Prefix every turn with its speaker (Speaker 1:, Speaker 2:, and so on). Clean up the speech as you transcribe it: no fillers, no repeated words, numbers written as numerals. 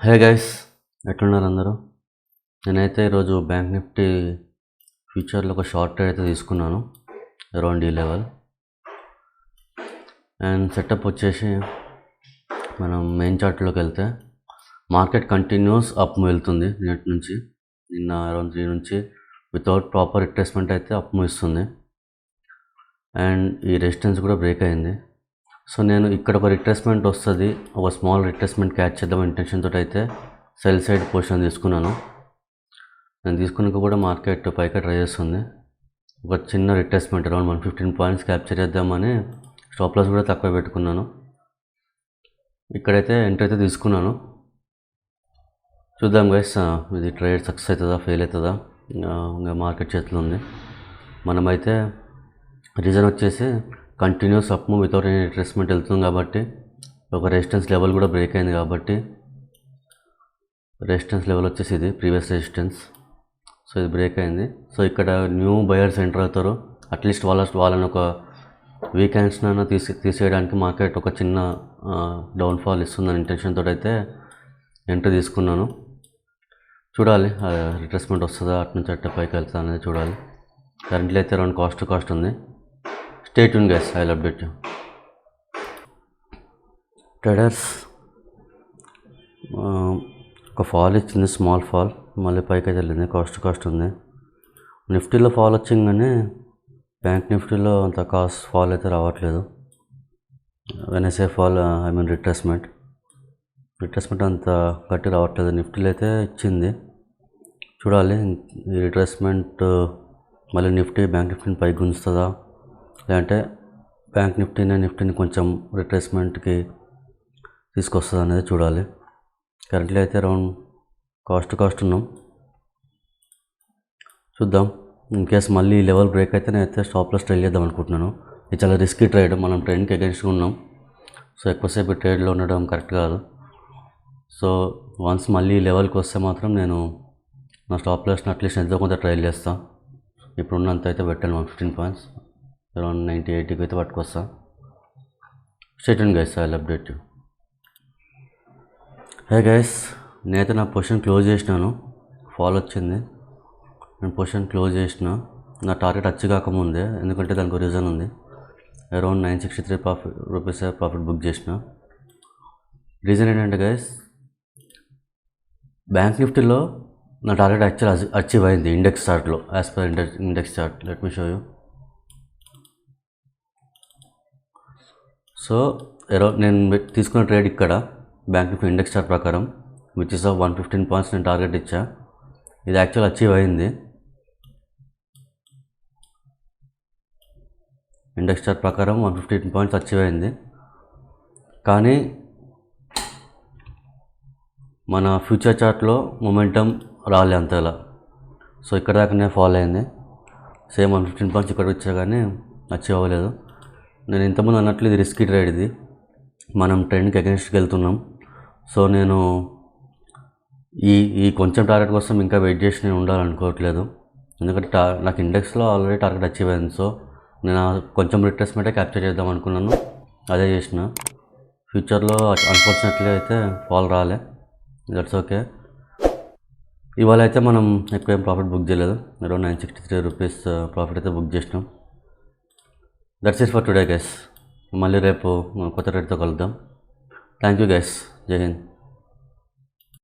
Speaker 1: Hey guys, ఎట్లున్నారు అందరూ? నేనైతే ఈరోజు బ్యాంక్ నిఫ్టీ ఫ్యూచర్లో ఒక షార్ట్ ట్రేడ్ అయితే తీసుకున్నాను అరౌండ్ ఈ లెవెల్. అండ్ సెటప్ వచ్చేసి మనం మెయిన్ చార్ట్లోకి వెళ్తే మార్కెట్ కంటిన్యూస్ అప్ వెళ్తుంది. నిన్నటి నుంచి నిన్న అరౌండ్ 3 నుంచి వితౌట్ ప్రాపర్ రిట్రేస్మెంట్ అయితే అప్ ఇస్తుంది. అండ్ ఈ రెసిస్టెన్స్ కూడా బ్రేక్ అయింది. సో నేను ఇక్కడ ఒక రిట్రేస్మెంట్ వస్తుంది, ఒక స్మాల్ రిట్రేస్మెంట్ క్యాచ్ చేద్దాం ఇంటెన్షన్ తోటి అయితే సెల్ సైడ్ పొజిషన్ తీసుకున్నాను. నేను తీసుకున్నాక కూడా మార్కెట్ పైకి ట్రై చేస్తుంది. ఒక చిన్న రిట్రేస్మెంట్ అరౌండ్ 115 పాయింట్స్ క్యాప్చర్ చేద్దామని స్టాప్ లాస్ కూడా తక్కువ పెట్టుకున్నాను. ఇక్కడైతే ఎంట్రీ అయితే తీసుకున్నాను. చూద్దాం గైస్, ఇది ట్రేడ్ సక్సెస్ అవుతుందా ఫెయిల్ అవుతుందా, ఇంకా మార్కెట్ చేతిలో ఉంది. మనమైతే రీజన్ వచ్చేసి continuous up move without any retracement వెళ్తుంది కాబట్టి, ఒక రెసిస్టెన్స్ లెవెల్ కూడా బ్రేక్ అయింది కాబట్టి, రెసిస్టెన్స్ లెవెల్ వచ్చేసి ఇది ప్రీవియస్ రెసిస్టెన్స్. సో ఇది బ్రేక్ అయింది. సో ఇక్కడ న్యూ బయర్స్ ఎంటర్ అవుతారు. అట్లీస్ట్ వాళ్ళని ఒక వీకెండ్స్నైనా తీసేయడానికి మార్కెట్ ఒక చిన్న డౌన్ఫాల్ ఇస్తుందని ఇంటెన్షన్ తోటి అయితే ఎంట్రీ తీసుకున్నాను. చూడాలి రిట్రేస్మెంట్ వస్తుందా, అటు నుంచి అట్ట పైకి వెళ్తుందా అనేది చూడాలి. కరెంట్లీ అయితే అరౌండ్ కాస్ట్ ఉంది. Stay tune guys, I will update you. Traders ఒక ఫాల్ ఇచ్చింది, స్మాల్ ఫాల్, మళ్ళీ పైకి అయితే వెళ్ళింది. కాస్ట్ ఉంది. నిఫ్టీలో ఫాల్ వచ్చింది కానీ బ్యాంక్ నిఫ్టీలో అంత కాస్ట్ ఫాల్ అయితే రావట్లేదు. వెనసే ఫాల్ ఐ మీన్ రిట్రేస్మెంట్ అంత గట్టి రావట్లేదు. నిఫ్టీలో అయితే ఇచ్చింది. చూడాలి ఈ రిట్రేస్మెంట్ మళ్ళీ బ్యాంక్ నిఫ్టీని పైకి గుంజుతుందా, లేదంటే బ్యాంక్ నిఫ్టీని కొంచెం రిట్రేస్మెంట్కి తీసుకొస్తుంది అనేది చూడాలి. కరెంట్లీ అయితే అరౌండ్ కాస్ట్ ఉన్నాం. చూద్దాం. ఇన్ కేస్ మళ్ళీ ఈ లెవెల్ బ్రేక్ అయితే నేనైతే స్టాప్ లాస్ ట్రైల్ చేద్దాం అనుకుంటున్నాను. ఇది చాలా రిస్కీ ట్రేడ్, మనం ట్రెండ్కి అగెన్స్ట్గా ఉన్నాం. సో ఎక్కువసేపు ట్రేడ్లో ఉండడం కరెక్ట్ కాదు. సో వన్స్ మళ్ళీ ఈ లెవెల్కి వస్తే మాత్రం నేను నా స్టాప్ లాస్ని అట్లీస్ట్ ఎంతో కొంత ట్రైల్ చేస్తాను. ఇప్పుడున్నంత అయితే పెట్టాను 115 పాయింట్స్ అరౌండ్ 90-80కి అయితే పట్టుకొస్తా. Stay tune guys, I will update you. Hey guys, నేనైతే నా పొజిషన్ క్లోజ్ చేసినాను. ఫాల్ వచ్చింది, నేను పొజిషన్ క్లోజ్ చేసిన. నా టార్గెట్ అచీవ్ కాకముందే, ఎందుకంటే దానికి రీజన్ ఉంది. అరౌండ్ 963 రూపీస్ ప్రాఫిట్ బుక్ చేసిన. రీజన్ ఏంటంటే గైస్, బ్యాంక్ నిఫ్టీలో నా టార్గెట్ యాక్చువల్ అచీవ్ అయింది ఇండెక్స్ చార్ట్లో. As per index chart, let me show you. So నేను తీసుకున్న ట్రేడ్ ఇక్కడ బ్యాంక్ నిఫ్టీ ఇండెక్స్ చార్ట్ ప్రకారం విచ్ ఇస్ ఆఫ్ 115 పాయింట్స్ నేను టార్గెట్ ఇచ్చా. ఇది యాక్చువల్ అచీవ్ అయింది. ఇండెక్స్ చార్ట్ ప్రకారం 115 పాయింట్స్ అచీవ్ అయింది. కానీ మన ఫ్యూచర్ చార్ట్లో మొమెంటం రాలే అంతలా. సో ఇక్కడ దాకానే ఫాల్ అయింది. సేమ్ 115 పాయింట్స్ ఇక్కడ వచ్చా కానీ అచీవ్ అవ్వలేదు. నేను ఇంతకుముందు అన్నట్లు ఇది రిస్కీ ట్రేడ్. ఇది మనం ట్రెండ్కి అగెన్స్ట్కి వెళ్తున్నాం. సో నేను ఈ కొంచెం టార్గెట్ కోసం ఇంకా వెయిట్ చేసి నేను ఉండాలనుకోవట్లేదు. ఎందుకంటే నాకు ఇండెక్స్లో ఆల్రెడీ టార్గెట్ అచీవ్ అయింది. సో నేను కొంచెం రిట్రేస్మెంటే క్యాప్చర్ చేద్దాం అనుకున్నాను, అదే చేసిన. ఫ్యూచర్లో అన్ఫార్చునేట్లీ అయితే ఫాల్ రాలే, దట్స్ ఓకే. ఇవాళ అయితే మనం ఎక్కువ ఏం ప్రాఫిట్ బుక్ చేయలేదు. అరౌండ్ 963 రూపీస్ ప్రాఫిట్ అయితే బుక్ చేసినాం. That's it for today guys. మళ్ళీ రేపు కొత్త రేట్తో కలుద్దాం. Thank you guys. జై హింద్.